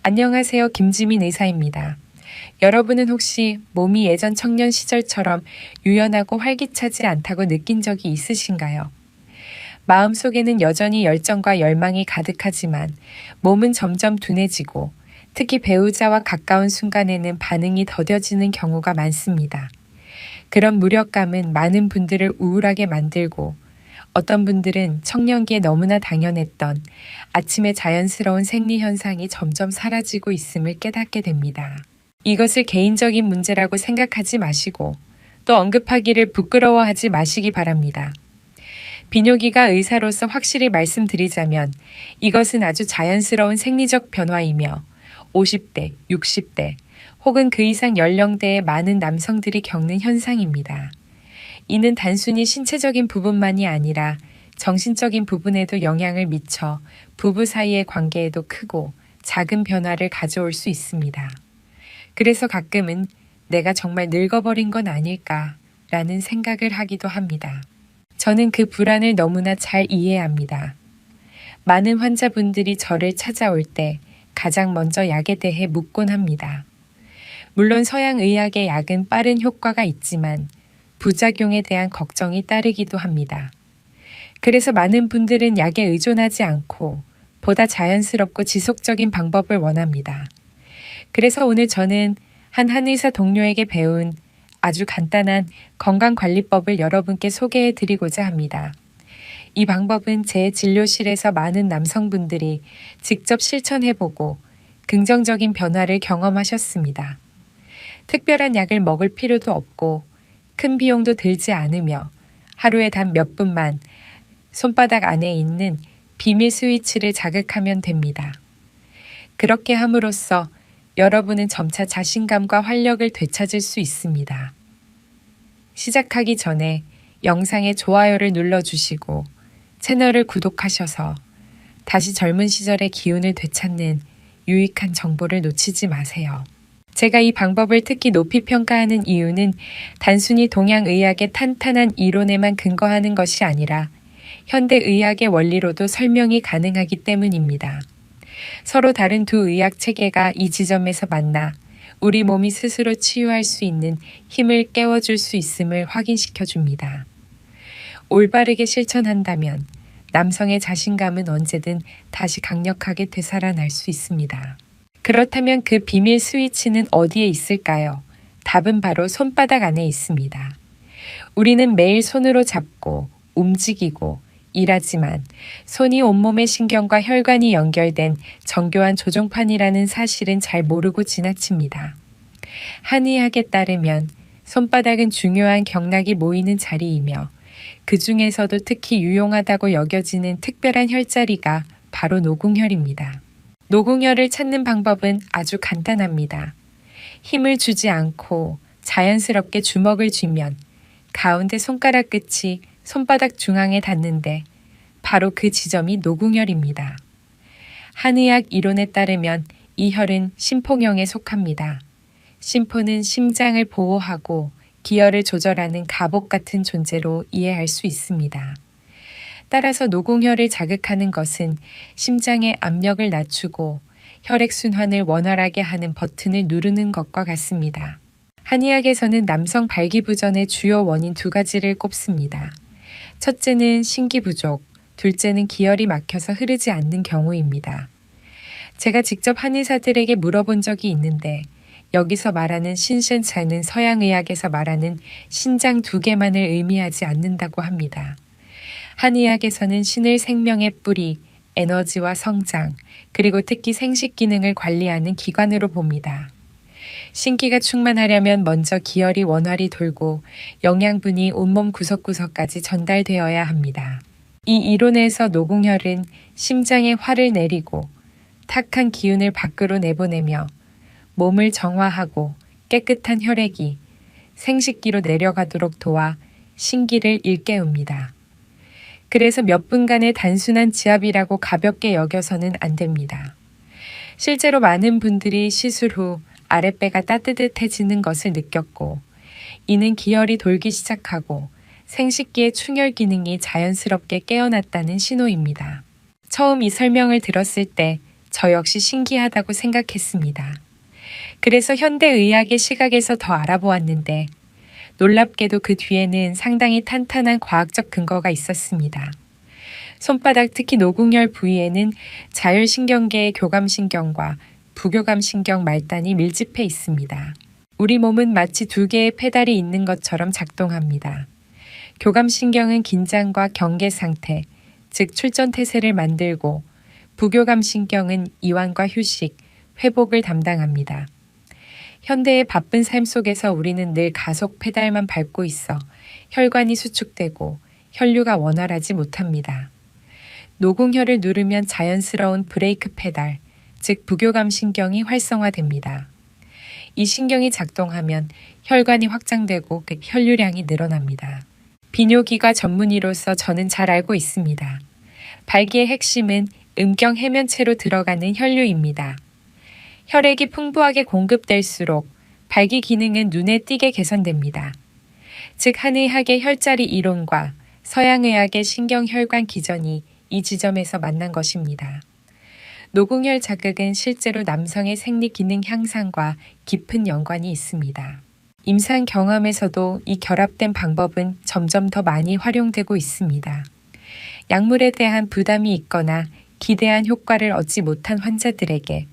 안녕하세요. 김지민 의사입니다. 여러분은 혹시 몸이 예전 청년 시절처럼 유연하고 활기차지 않다고 느낀 적이 있으신가요? 마음속에는 여전히 열정과 열망이 가득하지만 몸은 점점 둔해지고 특히 배우자와 가까운 순간에는 반응이 더뎌지는 경우가 많습니다. 그런 무력감은 많은 분들을 우울하게 만들고 어떤 분들은 청년기에 너무나 당연했던 아침의 자연스러운 생리 현상이 점점 사라지고 있음을 깨닫게 됩니다. 이것을 개인적인 문제라고 생각하지 마시고 또 언급하기를 부끄러워하지 마시기 바랍니다. 비뇨기과 의사로서 확실히 말씀드리자면 이것은 아주 자연스러운 생리적 변화이며 50대, 60대 혹은 그 이상 연령대의 많은 남성들이 겪는 현상입니다. 이는 단순히 신체적인 부분만이 아니라 정신적인 부분에도 영향을 미쳐 부부 사이의 관계에도 크고 작은 변화를 가져올 수 있습니다. 그래서 가끔은 내가 정말 늙어버린 건 아닐까라는 생각을 하기도 합니다. 저는 그 불안을 너무나 잘 이해합니다. 많은 환자분들이 저를 찾아올 때 가장 먼저 약에 대해 묻곤 합니다. 물론 서양 의학의 약은 빠른 효과가 있지만 부작용에 대한 걱정이 따르기도 합니다. 그래서 많은 분들은 약에 의존하지 않고 보다 자연스럽고 지속적인 방법을 원합니다. 그래서 오늘 저는 한 한의사 동료에게 배운 아주 간단한 건강관리법을 여러분께 소개해 드리고자 합니다. 이 방법은 제 진료실에서 많은 남성분들이 직접 실천해보고 긍정적인 변화를 경험하셨습니다. 특별한 약을 먹을 필요도 없고 큰 비용도 들지 않으며 하루에 단 몇 분만 손바닥 안에 있는 비밀 스위치를 자극하면 됩니다. 그렇게 함으로써 여러분은 점차 자신감과 활력을 되찾을 수 있습니다. 시작하기 전에 영상에 좋아요를 눌러주시고 채널을 구독하셔서 다시 젊은 시절의 기운을 되찾는 유익한 정보를 놓치지 마세요. 제가 이 방법을 특히 높이 평가하는 이유는 단순히 동양의학의 탄탄한 이론에만 근거하는 것이 아니라 현대의학의 원리로도 설명이 가능하기 때문입니다. 서로 다른 두 의학 체계가 이 지점에서 만나 우리 몸이 스스로 치유할 수 있는 힘을 깨워줄 수 있음을 확인시켜 줍니다. 올바르게 실천한다면 남성의 자신감은 언제든 다시 강력하게 되살아날 수 있습니다. 그렇다면 그 비밀 스위치는 어디에 있을까요? 답은 바로 손바닥 안에 있습니다. 우리는 매일 손으로 잡고 움직이고 일하지만 손이 온몸의 신경과 혈관이 연결된 정교한 조종판이라는 사실은 잘 모르고 지나칩니다. 한의학에 따르면 손바닥은 중요한 경락이 모이는 자리이며 그 중에서도 특히 유용하다고 여겨지는 특별한 혈자리가 바로 노궁혈입니다. 노궁혈을 찾는 방법은 아주 간단합니다. 힘을 주지 않고 자연스럽게 주먹을 쥐면 가운데 손가락 끝이 손바닥 중앙에 닿는데 바로 그 지점이 노궁혈입니다. 한의학 이론에 따르면 이 혈은 심포경에 속합니다. 심포는 심장을 보호하고 기혈을 조절하는 갑옷 같은 존재로 이해할 수 있습니다. 따라서 노궁혈을 자극하는 것은 심장의 압력을 낮추고 혈액순환을 원활하게 하는 버튼을 누르는 것과 같습니다. 한의학에서는 남성 발기부전의 주요 원인 두 가지를 꼽습니다. 첫째는 신기 부족, 둘째는 기혈이 막혀서 흐르지 않는 경우입니다. 제가 직접 한의사들에게 물어본 적이 있는데 여기서 말하는 신센차는 서양의학에서 말하는 신장 두 개만을 의미하지 않는다고 합니다. 한의학에서는 신을 생명의 뿌리, 에너지와 성장, 그리고 특히 생식 기능을 관리하는 기관으로 봅니다. 신기가 충만하려면 먼저 기혈이 원활히 돌고 영양분이 온몸 구석구석까지 전달되어야 합니다. 이 이론에서 노궁혈은 심장에 화를 내리고 탁한 기운을 밖으로 내보내며 몸을 정화하고 깨끗한 혈액이 생식기로 내려가도록 도와 신기를 일깨웁니다. 그래서 몇 분간의 단순한 지압이라고 가볍게 여겨서는 안 됩니다. 실제로 많은 분들이 시술 후 아랫배가 따뜻해지는 것을 느꼈고 이는 기혈이 돌기 시작하고 생식기의 충혈 기능이 자연스럽게 깨어났다는 신호입니다. 처음 이 설명을 들었을 때 저 역시 신기하다고 생각했습니다. 그래서 현대의학의 시각에서 더 알아보았는데 놀랍게도 그 뒤에는 상당히 탄탄한 과학적 근거가 있었습니다. 손바닥 특히 노궁혈 부위에는 자율신경계의 교감신경과 부교감신경 말단이 밀집해 있습니다. 우리 몸은 마치 두 개의 페달이 있는 것처럼 작동합니다. 교감신경은 긴장과 경계 상태, 즉 출전태세를 만들고 부교감신경은 이완과 휴식, 회복을 담당합니다. 현대의 바쁜 삶 속에서 우리는 늘 가속 페달만 밟고 있어 혈관이 수축되고 혈류가 원활하지 못합니다. 노궁혈을 누르면 자연스러운 브레이크 페달, 즉 부교감신경이 활성화됩니다. 이 신경이 작동하면 혈관이 확장되고 그 혈류량이 늘어납니다. 비뇨기과 전문의로서 저는 잘 알고 있습니다. 발기의 핵심은 음경 해면체로 들어가는 혈류입니다. 혈액이 풍부하게 공급될수록 발기 기능은 눈에 띄게 개선됩니다. 즉 한의학의 혈자리 이론과 서양의학의 신경혈관 기전이 이 지점에서 만난 것입니다. 노궁혈 자극은 실제로 남성의 생리 기능 향상과 깊은 연관이 있습니다. 임상 경험에서도 이 결합된 방법은 점점 더 많이 활용되고 있습니다. 약물에 대한 부담이 있거나 기대한 효과를 얻지 못한 환자들에게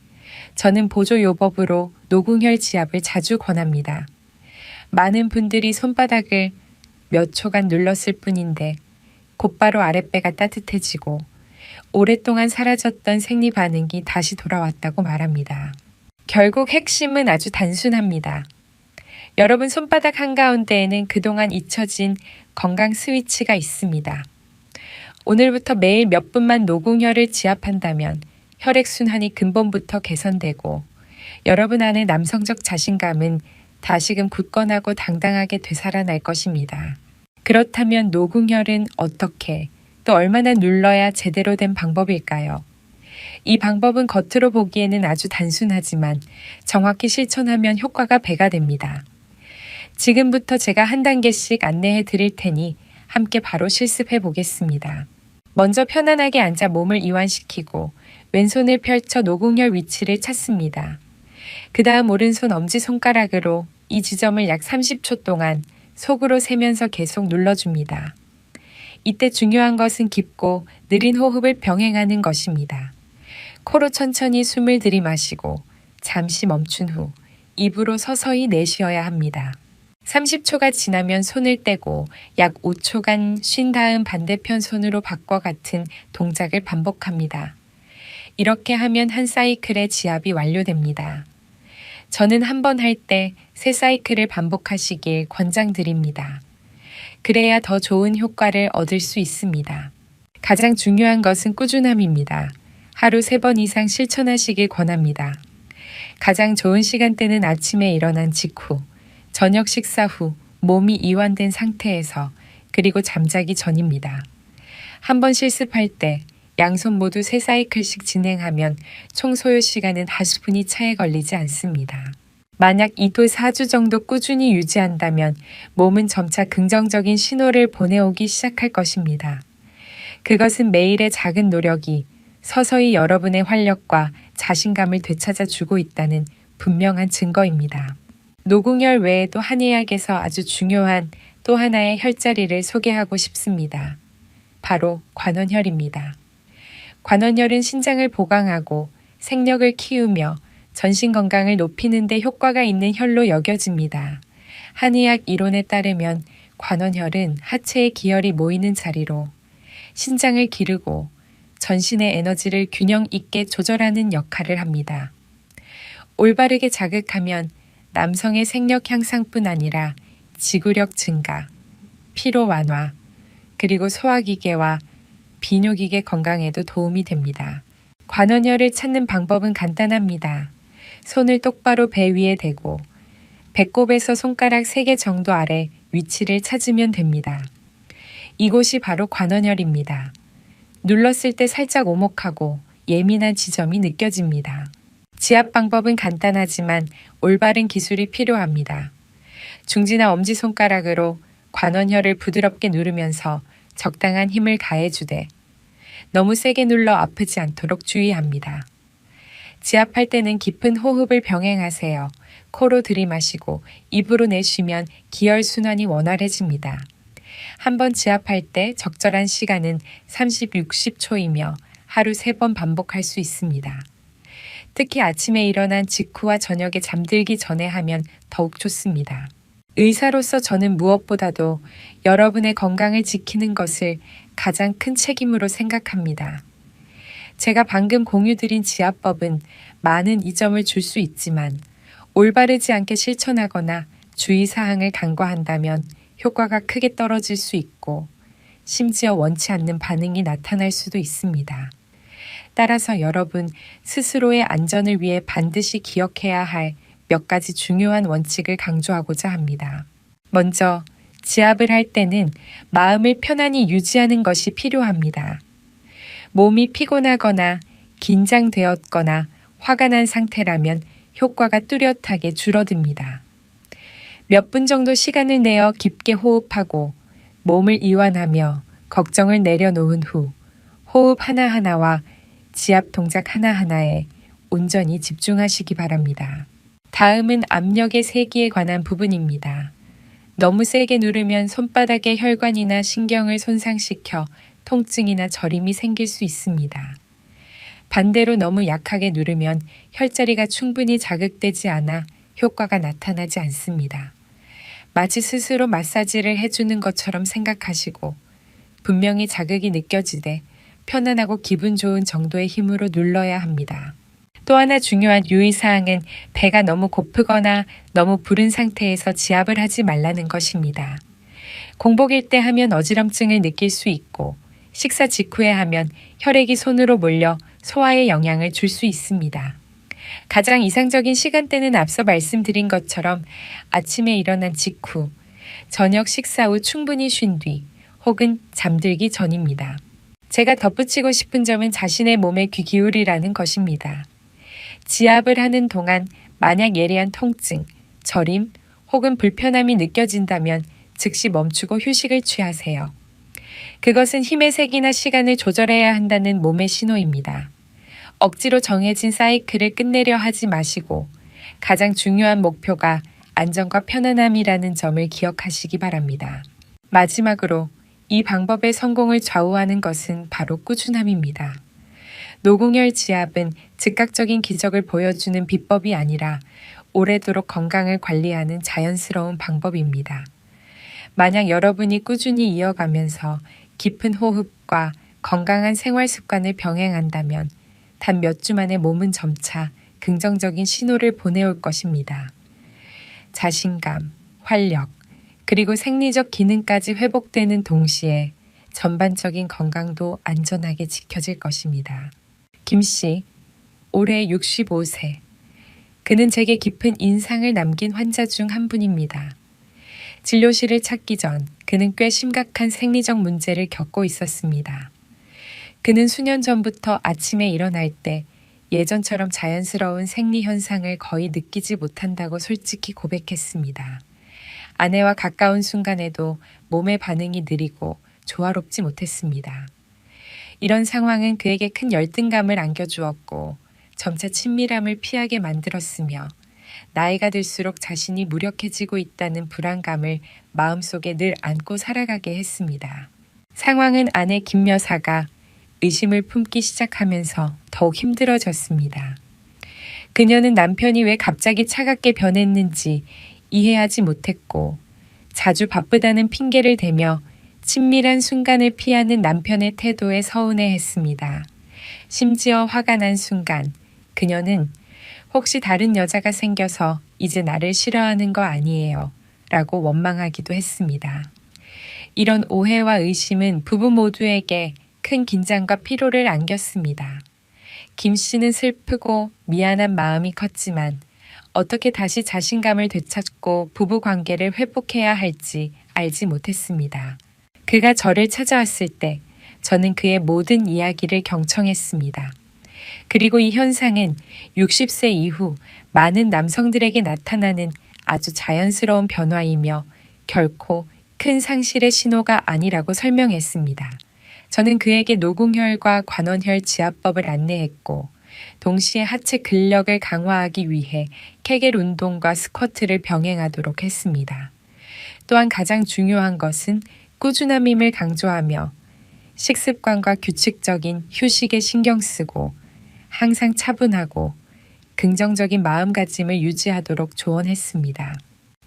저는 보조요법으로 노궁혈 지압을 자주 권합니다. 많은 분들이 손바닥을 몇 초간 눌렀을 뿐인데 곧바로 아랫배가 따뜻해지고 오랫동안 사라졌던 생리 반응이 다시 돌아왔다고 말합니다. 결국 핵심은 아주 단순합니다. 여러분 손바닥 한가운데에는 그동안 잊혀진 건강 스위치가 있습니다. 오늘부터 매일 몇 분만 노궁혈을 지압한다면 혈액순환이 근본부터 개선되고 여러분 안의 남성적 자신감은 다시금 굳건하고 당당하게 되살아날 것입니다. 그렇다면 노궁혈은 어떻게 또 얼마나 눌러야 제대로 된 방법일까요? 이 방법은 겉으로 보기에는 아주 단순하지만 정확히 실천하면 효과가 배가 됩니다. 지금부터 제가 한 단계씩 안내해 드릴 테니 함께 바로 실습해 보겠습니다. 먼저 편안하게 앉아 몸을 이완시키고 왼손을 펼쳐 노궁혈 위치를 찾습니다. 그 다음 오른손 엄지손가락으로 이 지점을 약 30초 동안 속으로 세면서 계속 눌러줍니다. 이때 중요한 것은 깊고 느린 호흡을 병행하는 것입니다. 코로 천천히 숨을 들이마시고 잠시 멈춘 후 입으로 서서히 내쉬어야 합니다. 30초가 지나면 손을 떼고 약 5초간 쉰 다음 반대편 손으로 바꿔 같은 동작을 반복합니다. 이렇게 하면 한 사이클의 지압이 완료됩니다. 저는 한 번 할 때 3사이클을 반복하시길 권장드립니다. 그래야 더 좋은 효과를 얻을 수 있습니다. 가장 중요한 것은 꾸준함입니다. 하루 3번 이상 실천하시길 권합니다. 가장 좋은 시간대는 아침에 일어난 직후, 저녁 식사 후 몸이 이완된 상태에서 그리고 잠자기 전입니다. 한 번 실습할 때 양손 모두 3사이클씩 진행하면 총 소요 시간은 40분이 차에 걸리지 않습니다. 만약 2도 4주 정도 꾸준히 유지한다면 몸은 점차 긍정적인 신호를 보내오기 시작할 것입니다. 그것은 매일의 작은 노력이 서서히 여러분의 활력과 자신감을 되찾아 주고 있다는 분명한 증거입니다. 노궁혈 외에도 한의학에서 아주 중요한 또 하나의 혈자리를 소개하고 싶습니다. 바로 관원혈입니다. 관원혈은 신장을 보강하고 생력을 키우며 전신 건강을 높이는 데 효과가 있는 혈로 여겨집니다. 한의학 이론에 따르면 관원혈은 하체의 기혈이 모이는 자리로 신장을 기르고 전신의 에너지를 균형 있게 조절하는 역할을 합니다. 올바르게 자극하면 남성의 생력 향상뿐 아니라 지구력 증가, 피로 완화, 그리고 소화기계와 비뇨기계 건강에도 도움이 됩니다. 관원혈을 찾는 방법은 간단합니다. 손을 똑바로 배 위에 대고 배꼽에서 손가락 3개 정도 아래 위치를 찾으면 됩니다. 이곳이 바로 관원혈입니다. 눌렀을 때 살짝 오목하고 예민한 지점이 느껴집니다. 지압 방법은 간단하지만 올바른 기술이 필요합니다. 중지나 엄지손가락으로 관원혈을 부드럽게 누르면서 적당한 힘을 가해주되 너무 세게 눌러 아프지 않도록 주의합니다. 지압할 때는 깊은 호흡을 병행하세요. 코로 들이마시고 입으로 내쉬면 기혈순환이 원활해집니다. 한번 지압할 때 적절한 시간은 30, 60초이며 하루 3번 반복할 수 있습니다. 특히 아침에 일어난 직후와 저녁에 잠들기 전에 하면 더욱 좋습니다. 의사로서 저는 무엇보다도 여러분의 건강을 지키는 것을 가장 큰 책임으로 생각합니다. 제가 방금 공유드린 지압법은 많은 이점을 줄 수 있지만 올바르지 않게 실천하거나 주의사항을 간과한다면 효과가 크게 떨어질 수 있고 심지어 원치 않는 반응이 나타날 수도 있습니다. 따라서 여러분 스스로의 안전을 위해 반드시 기억해야 할 몇 가지 중요한 원칙을 강조하고자 합니다. 먼저 지압을 할 때는 마음을 편안히 유지하는 것이 필요합니다. 몸이 피곤하거나 긴장되었거나 화가 난 상태라면 효과가 뚜렷하게 줄어듭니다. 몇 분 정도 시간을 내어 깊게 호흡하고 몸을 이완하며 걱정을 내려놓은 후 호흡 하나하나와 지압 동작 하나하나에 온전히 집중하시기 바랍니다. 다음은 압력의 세기에 관한 부분입니다. 너무 세게 누르면 손바닥의 혈관이나 신경을 손상시켜 통증이나 저림이 생길 수 있습니다. 반대로 너무 약하게 누르면 혈자리가 충분히 자극되지 않아 효과가 나타나지 않습니다. 마치 스스로 마사지를 해주는 것처럼 생각하시고 분명히 자극이 느껴지되 편안하고 기분 좋은 정도의 힘으로 눌러야 합니다. 또 하나 중요한 유의사항은 배가 너무 고프거나 너무 부른 상태에서 지압을 하지 말라는 것입니다. 공복일 때 하면 어지럼증을 느낄 수 있고 식사 직후에 하면 혈액이 손으로 몰려 소화에 영향을 줄 수 있습니다. 가장 이상적인 시간대는 앞서 말씀드린 것처럼 아침에 일어난 직후, 저녁 식사 후 충분히 쉰 뒤, 혹은 잠들기 전입니다. 제가 덧붙이고 싶은 점은 자신의 몸에 귀 기울이라는 것입니다. 지압을 하는 동안 만약 예리한 통증, 저림 혹은 불편함이 느껴진다면 즉시 멈추고 휴식을 취하세요. 그것은 힘의 색이나 시간을 조절해야 한다는 몸의 신호입니다. 억지로 정해진 사이클을 끝내려 하지 마시고 가장 중요한 목표가 안전과 편안함이라는 점을 기억하시기 바랍니다. 마지막으로 이 방법의 성공을 좌우하는 것은 바로 꾸준함입니다. 노공열 지압은 즉각적인 기적을 보여주는 비법이 아니라 오래도록 건강을 관리하는 자연스러운 방법입니다. 만약 여러분이 꾸준히 이어가면서 깊은 호흡과 건강한 생활 습관을 병행한다면 단 몇 주 만에 몸은 점차 긍정적인 신호를 보내올 것입니다. 자신감, 활력, 그리고 생리적 기능까지 회복되는 동시에 전반적인 건강도 안전하게 지켜질 것입니다. 김 씨, 올해 65세. 그는 제게 깊은 인상을 남긴 환자 중 한 분입니다. 진료실을 찾기 전 그는 꽤 심각한 생리적 문제를 겪고 있었습니다. 그는 수년 전부터 아침에 일어날 때 예전처럼 자연스러운 생리 현상을 거의 느끼지 못한다고 솔직히 고백했습니다. 아내와 가까운 순간에도 몸의 반응이 느리고 조화롭지 못했습니다. 이런 상황은 그에게 큰 열등감을 안겨주었고 점차 친밀함을 피하게 만들었으며 나이가 들수록 자신이 무력해지고 있다는 불안감을 마음속에 늘 안고 살아가게 했습니다. 상황은 아내 김 여사가 의심을 품기 시작하면서 더욱 힘들어졌습니다. 그녀는 남편이 왜 갑자기 차갑게 변했는지 이해하지 못했고 자주 바쁘다는 핑계를 대며 친밀한 순간을 피하는 남편의 태도에 서운해했습니다. 심지어 화가 난 순간 그녀는 혹시 다른 여자가 생겨서 이제 나를 싫어하는 거 아니에요? 라고 원망하기도 했습니다. 이런 오해와 의심은 부부 모두에게 큰 긴장과 피로를 안겼습니다. 김 씨는 슬프고 미안한 마음이 컸지만 어떻게 다시 자신감을 되찾고 부부 관계를 회복해야 할지 알지 못했습니다. 그가 저를 찾아왔을 때 저는 그의 모든 이야기를 경청했습니다. 그리고 이 현상은 60세 이후 많은 남성들에게 나타나는 아주 자연스러운 변화이며 결코 큰 상실의 신호가 아니라고 설명했습니다. 저는 그에게 노궁혈과 관원혈 지압법을 안내했고 동시에 하체 근력을 강화하기 위해 케겔 운동과 스쿼트를 병행하도록 했습니다. 또한 가장 중요한 것은 꾸준함임을 강조하며 식습관과 규칙적인 휴식에 신경 쓰고 항상 차분하고 긍정적인 마음가짐을 유지하도록 조언했습니다.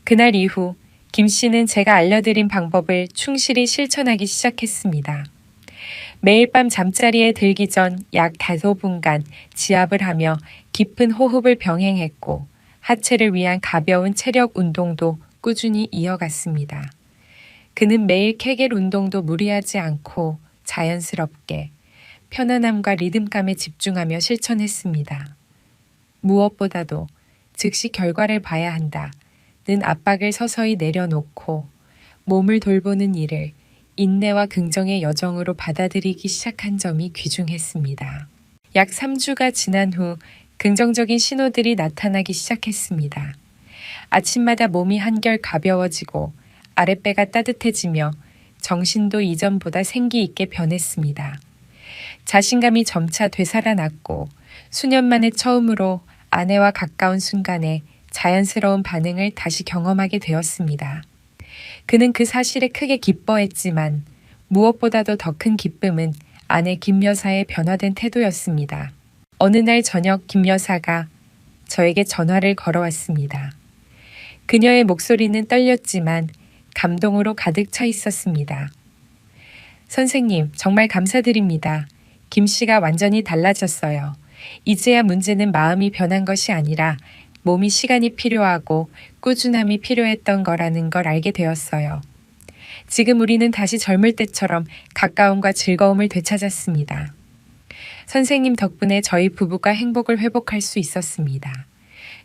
그날 이후 김 씨는 제가 알려드린 방법을 충실히 실천하기 시작했습니다. 매일 밤 잠자리에 들기 전 약 5분간 지압을 하며 깊은 호흡을 병행했고 하체를 위한 가벼운 체력 운동도 꾸준히 이어갔습니다. 그는 매일 케겔 운동도 무리하지 않고 자연스럽게 편안함과 리듬감에 집중하며 실천했습니다. 무엇보다도 즉시 결과를 봐야 한다는 압박을 서서히 내려놓고 몸을 돌보는 일을 인내와 긍정의 여정으로 받아들이기 시작한 점이 귀중했습니다. 약 3주가 지난 후 긍정적인 신호들이 나타나기 시작했습니다. 아침마다 몸이 한결 가벼워지고 아랫배가 따뜻해지며 정신도 이전보다 생기 있게 변했습니다. 자신감이 점차 되살아났고 수년 만에 처음으로 아내와 가까운 순간에 자연스러운 반응을 다시 경험하게 되었습니다. 그는 그 사실에 크게 기뻐했지만 무엇보다도 더 큰 기쁨은 아내 김 여사의 변화된 태도였습니다. 어느 날 저녁 김 여사가 저에게 전화를 걸어왔습니다. 그녀의 목소리는 떨렸지만 감동으로 가득 차 있었습니다. 선생님, 정말 감사드립니다. 김 씨가 완전히 달라졌어요. 이제야 문제는 마음이 변한 것이 아니라 몸이 시간이 필요하고 꾸준함이 필요했던 거라는 걸 알게 되었어요. 지금 우리는 다시 젊을 때처럼 가까움과 즐거움을 되찾았습니다. 선생님 덕분에 저희 부부가 행복을 회복할 수 있었습니다.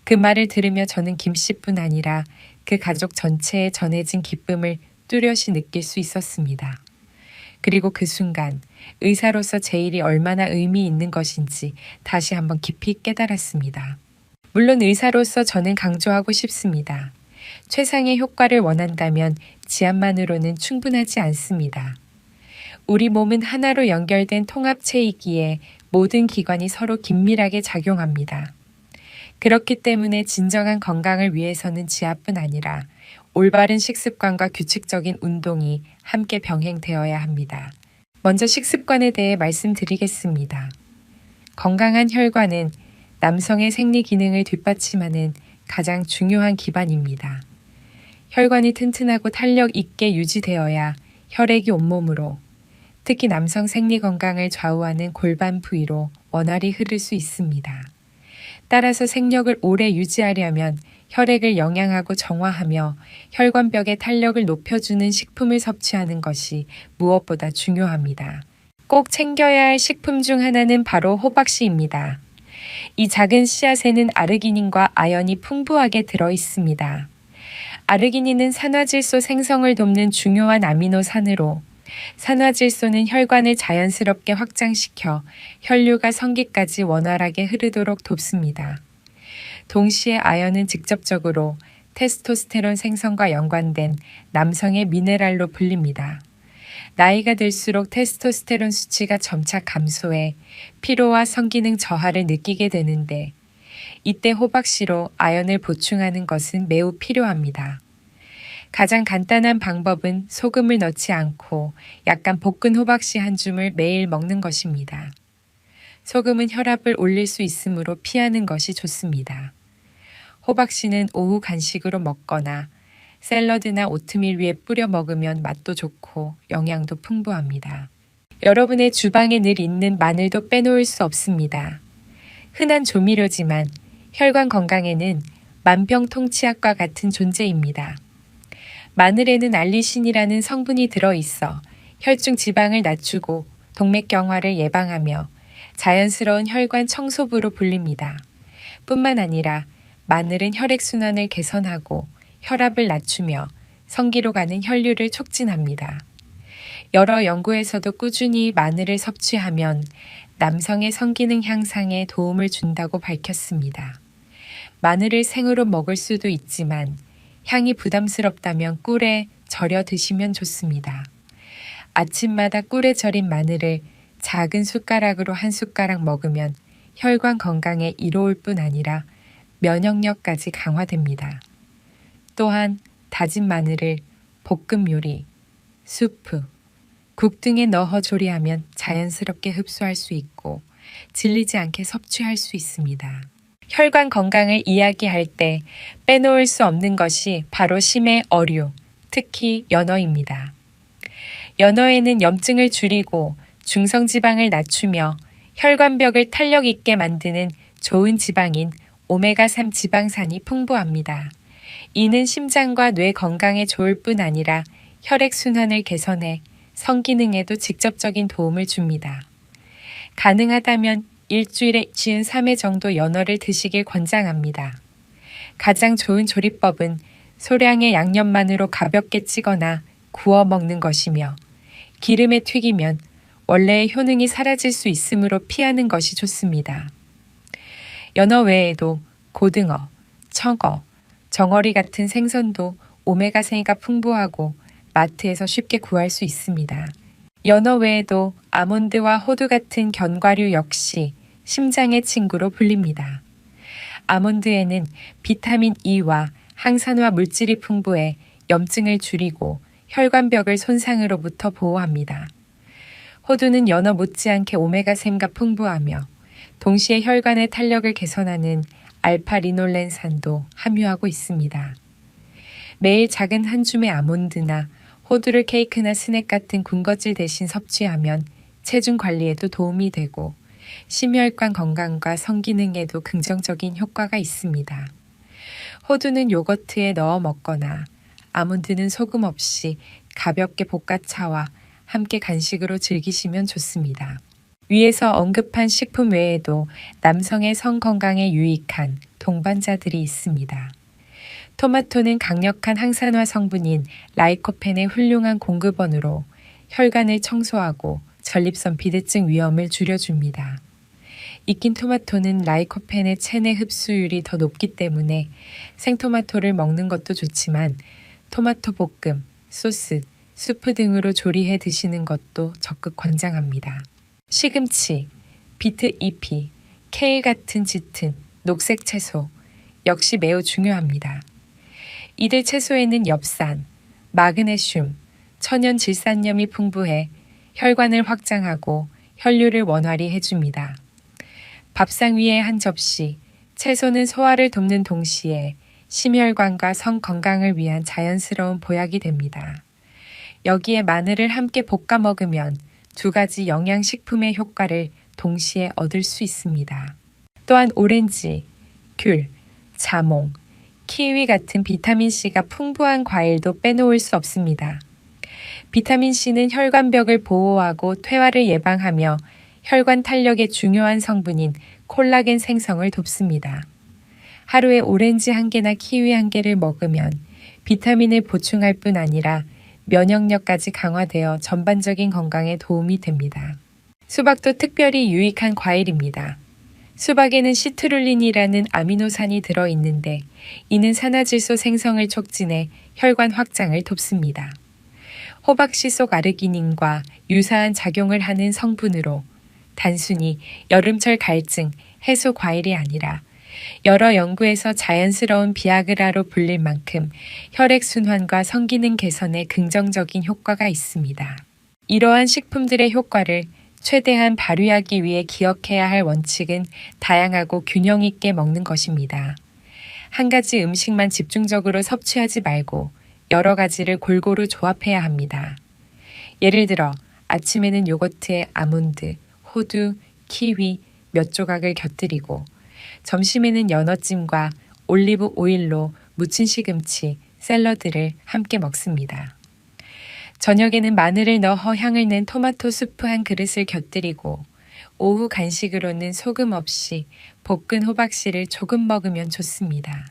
그 말을 들으며 저는 김 씨뿐 아니라 그 가족 전체에 전해진 기쁨을 뚜렷이 느낄 수 있었습니다. 그리고 그 순간 의사로서 제 일이 얼마나 의미 있는 것인지 다시 한번 깊이 깨달았습니다. 물론 의사로서 저는 강조하고 싶습니다. 최상의 효과를 원한다면 지압만으로는 충분하지 않습니다. 우리 몸은 하나로 연결된 통합체이기에 모든 기관이 서로 긴밀하게 작용합니다. 그렇기 때문에 진정한 건강을 위해서는 지압뿐 아니라 올바른 식습관과 규칙적인 운동이 함께 병행되어야 합니다. 먼저 식습관에 대해 말씀드리겠습니다. 건강한 혈관은 남성의 생리 기능을 뒷받침하는 가장 중요한 기반입니다. 혈관이 튼튼하고 탄력 있게 유지되어야 혈액이 온몸으로, 특히 남성 생리 건강을 좌우하는 골반 부위로 원활히 흐를 수 있습니다. 따라서 생력을 오래 유지하려면 혈액을 영양하고 정화하며 혈관벽의 탄력을 높여주는 식품을 섭취하는 것이 무엇보다 중요합니다. 꼭 챙겨야 할 식품 중 하나는 바로 호박씨입니다. 이 작은 씨앗에는 아르기닌과 아연이 풍부하게 들어 있습니다. 아르기닌은 산화질소 생성을 돕는 중요한 아미노산으로 산화질소는 혈관을 자연스럽게 확장시켜 혈류가 성기까지 원활하게 흐르도록 돕습니다. 동시에 아연은 직접적으로 테스토스테론 생성과 연관된 남성의 미네랄로 불립니다. 나이가 들수록 테스토스테론 수치가 점차 감소해 피로와 성기능 저하를 느끼게 되는데 이때 호박씨로 아연을 보충하는 것은 매우 필요합니다. 가장 간단한 방법은 소금을 넣지 않고 약간 볶은 호박씨 한 줌을 매일 먹는 것입니다. 소금은 혈압을 올릴 수 있으므로 피하는 것이 좋습니다. 호박씨는 오후 간식으로 먹거나 샐러드나 오트밀 위에 뿌려 먹으면 맛도 좋고 영양도 풍부합니다. 여러분의 주방에 늘 있는 마늘도 빼놓을 수 없습니다. 흔한 조미료지만 혈관 건강에는 만병통치약과 같은 존재입니다. 마늘에는 알리신이라는 성분이 들어있어 혈중 지방을 낮추고 동맥경화를 예방하며 자연스러운 혈관 청소부로 불립니다. 뿐만 아니라 마늘은 혈액순환을 개선하고 혈압을 낮추며 성기로 가는 혈류를 촉진합니다. 여러 연구에서도 꾸준히 마늘을 섭취하면 남성의 성기능 향상에 도움을 준다고 밝혔습니다. 마늘을 생으로 먹을 수도 있지만 향이 부담스럽다면 꿀에 절여 드시면 좋습니다. 아침마다 꿀에 절인 마늘을 작은 숟가락으로 한 숟가락 먹으면 혈관 건강에 이로울 뿐 아니라 면역력까지 강화됩니다. 또한 다진 마늘을 볶음 요리, 수프, 국 등에 넣어 조리하면 자연스럽게 흡수할 수 있고 질리지 않게 섭취할 수 있습니다. 혈관 건강을 이야기할 때 빼놓을 수 없는 것이 바로 심해 어류, 특히 연어입니다. 연어에는 염증을 줄이고 중성지방을 낮추며 혈관벽을 탄력 있게 만드는 좋은 지방인 오메가3 지방산이 풍부합니다. 이는 심장과 뇌 건강에 좋을 뿐 아니라 혈액순환을 개선해 성기능에도 직접적인 도움을 줍니다. 가능하다면 일주일에 53회 정도 연어를 드시길 권장합니다. 가장 좋은 조리법은 소량의 양념만으로 가볍게 찌거나 구워 먹는 것이며 기름에 튀기면 원래의 효능이 사라질 수 있으므로 피하는 것이 좋습니다. 연어 외에도 고등어, 청어, 정어리 같은 생선도 오메가3가 풍부하고 마트에서 쉽게 구할 수 있습니다. 연어 외에도 아몬드와 호두 같은 견과류 역시 심장의 친구로 불립니다. 아몬드에는 비타민 E와 항산화 물질이 풍부해 염증을 줄이고 혈관벽을 손상으로부터 보호합니다. 호두는 연어 못지않게 오메가3가 풍부하며 동시에 혈관의 탄력을 개선하는 알파리놀렌산도 함유하고 있습니다. 매일 작은 한 줌의 아몬드나 호두를 케이크나 스낵 같은 군것질 대신 섭취하면 체중 관리에도 도움이 되고 심혈관 건강과 성기능에도 긍정적인 효과가 있습니다. 호두는 요거트에 넣어 먹거나 아몬드는 소금 없이 가볍게 볶아차와 함께 간식으로 즐기시면 좋습니다. 위에서 언급한 식품 외에도 남성의 성 건강에 유익한 동반자들이 있습니다. 토마토는 강력한 항산화 성분인 라이코펜의 훌륭한 공급원으로 혈관을 청소하고 전립선 비대증 위험을 줄여줍니다. 익힌 토마토는 라이코펜의 체내 흡수율이 더 높기 때문에 생토마토를 먹는 것도 좋지만 토마토 볶음, 소스, 수프 등으로 조리해 드시는 것도 적극 권장합니다. 시금치, 비트 잎이, 케일 같은 짙은 녹색 채소 역시 매우 중요합니다. 이들 채소에는 엽산, 마그네슘, 천연 질산염이 풍부해 혈관을 확장하고 혈류를 원활히 해줍니다. 밥상 위에 한 접시, 채소는 소화를 돕는 동시에 심혈관과 성 건강을 위한 자연스러운 보약이 됩니다. 여기에 마늘을 함께 볶아 먹으면 두 가지 영양식품의 효과를 동시에 얻을 수 있습니다. 또한 오렌지, 귤, 자몽, 키위 같은 비타민C가 풍부한 과일도 빼놓을 수 없습니다. 비타민C는 혈관벽을 보호하고 퇴화를 예방하며 혈관 탄력의 중요한 성분인 콜라겐 생성을 돕습니다. 하루에 오렌지 1개나 키위 1개를 먹으면 비타민을 보충할 뿐 아니라 면역력까지 강화되어 전반적인 건강에 도움이 됩니다. 수박도 특별히 유익한 과일입니다. 수박에는 시트룰린이라는 아미노산이 들어있는데 이는 산화질소 생성을 촉진해 혈관 확장을 돕습니다. 호박씨 속 아르기닌과 유사한 작용을 하는 성분으로 단순히 여름철 갈증 해소 과일이 아니라 여러 연구에서 자연스러운 비아그라로 불릴 만큼 혈액순환과 성기능 개선에 긍정적인 효과가 있습니다. 이러한 식품들의 효과를 최대한 발휘하기 위해 기억해야 할 원칙은 다양하고 균형 있게 먹는 것입니다. 한 가지 음식만 집중적으로 섭취하지 말고 여러 가지를 골고루 조합해야 합니다. 예를 들어 아침에는 요거트에 아몬드, 호두, 키위 몇 조각을 곁들이고 점심에는 연어찜과 올리브 오일로 무친 시금치, 샐러드를 함께 먹습니다. 저녁에는 마늘을 넣어 향을 낸 토마토 수프 한 그릇을 곁들이고 오후 간식으로는 소금 없이 볶은 호박씨를 조금 먹으면 좋습니다.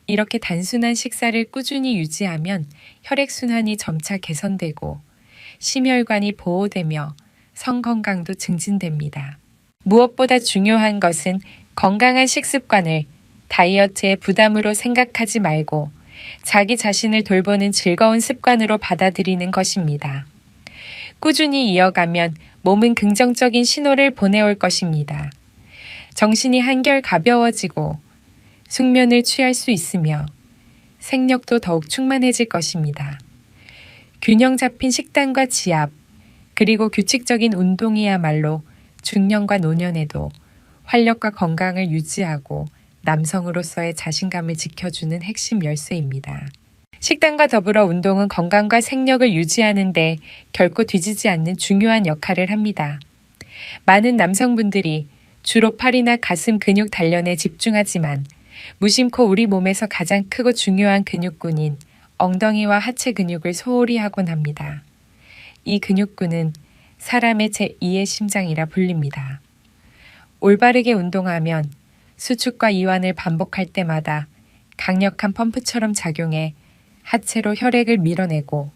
이렇게 단순한 식사를 꾸준히 유지하면 혈액순환이 점차 개선되고 심혈관이 보호되며 성 건강도 증진됩니다. 무엇보다 중요한 것은 건강한 식습관을 다이어트의 부담으로 생각하지 말고 자기 자신을 돌보는 즐거운 습관으로 받아들이는 것입니다. 꾸준히 이어가면 몸은 긍정적인 신호를 보내올 것입니다. 정신이 한결 가벼워지고 숙면을 취할 수 있으며 생력도 더욱 충만해질 것입니다. 균형 잡힌 식단과 지압, 그리고 규칙적인 운동이야말로 중년과 노년에도 활력과 건강을 유지하고 남성으로서의 자신감을 지켜주는 핵심 열쇠입니다. 식단과 더불어 운동은 건강과 생력을 유지하는 데 결코 뒤지지 않는 중요한 역할을 합니다. 많은 남성분들이 주로 팔이나 가슴 근육 단련에 집중하지만 무심코 우리 몸에서 가장 크고 중요한 근육군인 엉덩이와 하체 근육을 소홀히 하곤 합니다. 이 근육군은 사람의 제2의 심장이라 불립니다. 올바르게 운동하면 수축과 이완을 반복할 때마다 강력한 펌프처럼 작용해 하체로 혈액을 밀어내고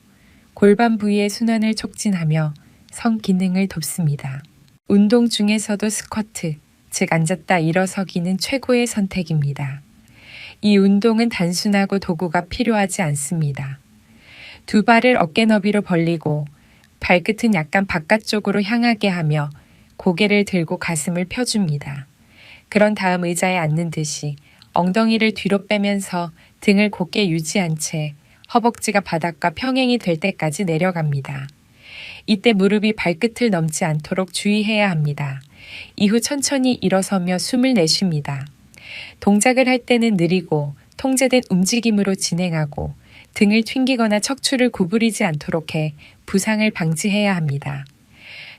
골반 부위의 순환을 촉진하며 성 기능을 돕습니다. 운동 중에서도 스쿼트, 즉 앉았다 일어서기는 최고의 선택입니다. 이 운동은 단순하고 도구가 필요하지 않습니다. 두 발을 어깨 너비로 벌리고 발끝은 약간 바깥쪽으로 향하게 하며 고개를 들고 가슴을 펴줍니다. 그런 다음 의자에 앉는 듯이 엉덩이를 뒤로 빼면서 등을 곧게 유지한 채 허벅지가 바닥과 평행이 될 때까지 내려갑니다. 이때 무릎이 발끝을 넘지 않도록 주의해야 합니다. 이후 천천히 일어서며 숨을 내쉽니다. 동작을 할 때는 느리고 통제된 움직임으로 진행하고 등을 튕기거나 척추를 구부리지 않도록 해 부상을 방지해야 합니다.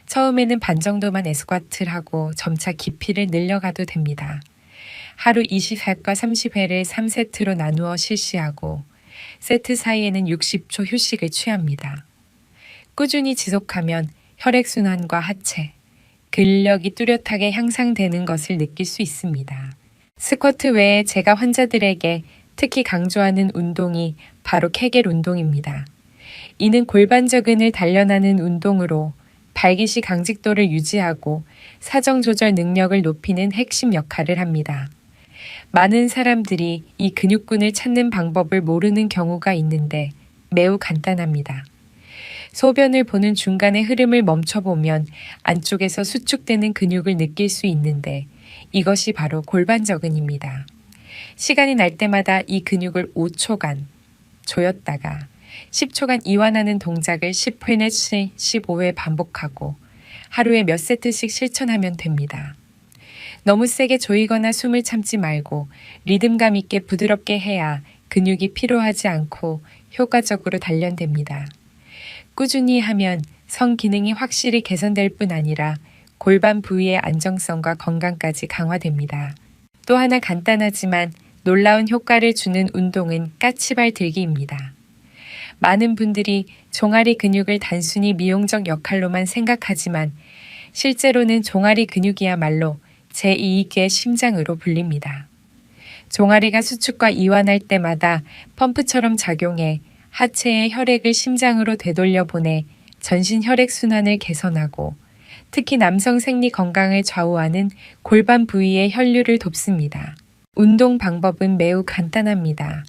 처음에는 반 정도만 에스쿼트를 하고 점차 깊이를 늘려가도 됩니다. 하루 20회과 30회를 3세트로 나누어 실시하고 세트 사이에는 60초 휴식을 취합니다. 꾸준히 지속하면 혈액순환과 하체, 근력이 뚜렷하게 향상되는 것을 느낄 수 있습니다. 스쿼트 외에 제가 환자들에게 특히 강조하는 운동이 바로 케겔 운동입니다. 이는 골반저근을 단련하는 운동으로 발기시 강직도를 유지하고 사정 조절 능력을 높이는 핵심 역할을 합니다. 많은 사람들이 이 근육군을 찾는 방법을 모르는 경우가 있는데 매우 간단합니다. 소변을 보는 중간에 흐름을 멈춰보면 안쪽에서 수축되는 근육을 느낄 수 있는데 이것이 바로 골반저근입니다. 시간이 날 때마다 이 근육을 5초간 조였다가 10초간 이완하는 동작을 10회 내지 15회 반복하고 하루에 몇 세트씩 실천하면 됩니다. 너무 세게 조이거나 숨을 참지 말고 리듬감 있게 부드럽게 해야 근육이 피로하지 않고 효과적으로 단련됩니다. 꾸준히 하면 성 기능이 확실히 개선될 뿐 아니라 골반 부위의 안정성과 건강까지 강화됩니다. 또 하나 간단하지만 놀라운 효과를 주는 운동은 까치발 들기입니다. 많은 분들이 종아리 근육을 단순히 미용적 역할로만 생각하지만 실제로는 종아리 근육이야말로 제2의 심장으로 불립니다. 종아리가 수축과 이완할 때마다 펌프처럼 작용해 하체의 혈액을 심장으로 되돌려 보내 전신 혈액순환을 개선하고 특히 남성 생리 건강을 좌우하는 골반 부위의 혈류를 돕습니다. 운동 방법은 매우 간단합니다.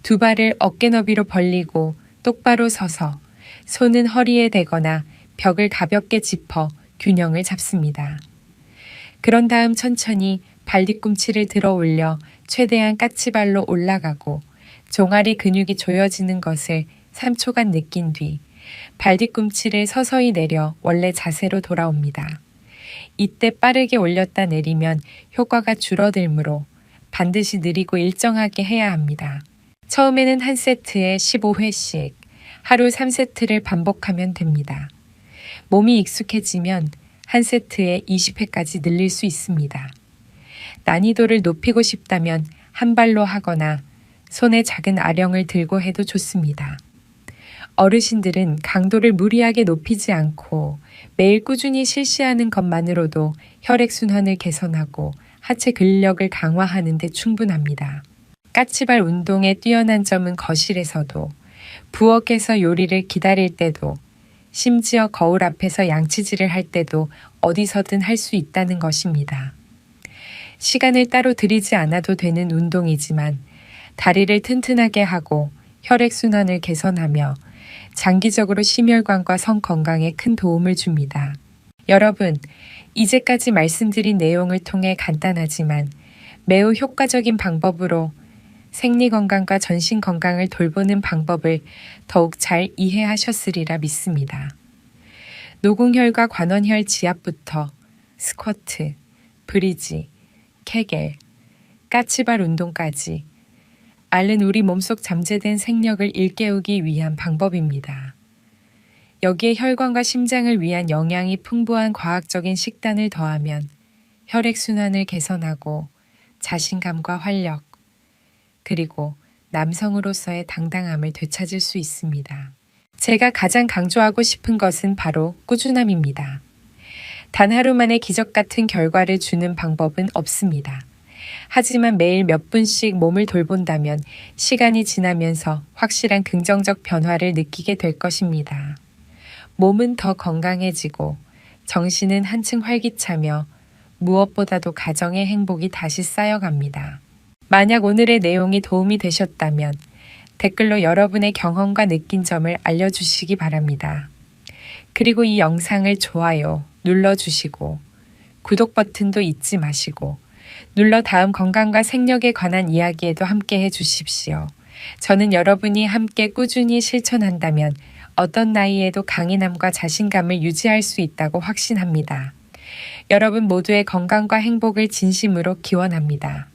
두 발을 어깨 너비로 벌리고 똑바로 서서 손은 허리에 대거나 벽을 가볍게 짚어 균형을 잡습니다. 그런 다음 천천히 발 뒤꿈치를 들어 올려 최대한 까치발로 올라가고 종아리 근육이 조여지는 것을 3초간 느낀 뒤 발 뒤꿈치를 서서히 내려 원래 자세로 돌아옵니다. 이때 빠르게 올렸다 내리면 효과가 줄어들므로 반드시 느리고 일정하게 해야 합니다. 처음에는 한 세트에 15회씩 하루 3세트를 반복하면 됩니다. 몸이 익숙해지면 한 세트에 20회까지 늘릴 수 있습니다. 난이도를 높이고 싶다면 한 발로 하거나 손에 작은 아령을 들고 해도 좋습니다. 어르신들은 강도를 무리하게 높이지 않고 매일 꾸준히 실시하는 것만으로도 혈액순환을 개선하고 하체 근력을 강화하는 데 충분합니다. 까치발 운동의 뛰어난 점은 거실에서도, 부엌에서 요리를 기다릴 때도, 심지어 거울 앞에서 양치질을 할 때도 어디서든 할 수 있다는 것입니다. 시간을 따로 들이지 않아도 되는 운동이지만 다리를 튼튼하게 하고 혈액순환을 개선하며 장기적으로 심혈관과 성 건강에 큰 도움을 줍니다. 여러분, 이제까지 말씀드린 내용을 통해 간단하지만 매우 효과적인 방법으로 생리 건강과 전신 건강을 돌보는 방법을 더욱 잘 이해하셨으리라 믿습니다. 노궁혈과 관원혈 지압부터 스쿼트, 브리지, 케겔, 까치발 운동까지 앓는 우리 몸속 잠재된 생력을 일깨우기 위한 방법입니다. 여기에 혈관과 심장을 위한 영양이 풍부한 과학적인 식단을 더하면 혈액순환을 개선하고 자신감과 활력, 그리고 남성으로서의 당당함을 되찾을 수 있습니다. 제가 가장 강조하고 싶은 것은 바로 꾸준함입니다. 단 하루 만에 기적 같은 결과를 주는 방법은 없습니다. 하지만 매일 몇 분씩 몸을 돌본다면 시간이 지나면서 확실한 긍정적 변화를 느끼게 될 것입니다. 몸은 더 건강해지고 정신은 한층 활기차며 무엇보다도 가정의 행복이 다시 쌓여갑니다. 만약 오늘의 내용이 도움이 되셨다면 댓글로 여러분의 경험과 느낀 점을 알려주시기 바랍니다. 그리고 이 영상을 좋아요 눌러주시고 구독 버튼도 잊지 마시고 눌러 다음 건강과 생력에 관한 이야기에도 함께 해주십시오. 저는 여러분이 함께 꾸준히 실천한다면 어떤 나이에도 강인함과 자신감을 유지할 수 있다고 확신합니다. 여러분 모두의 건강과 행복을 진심으로 기원합니다.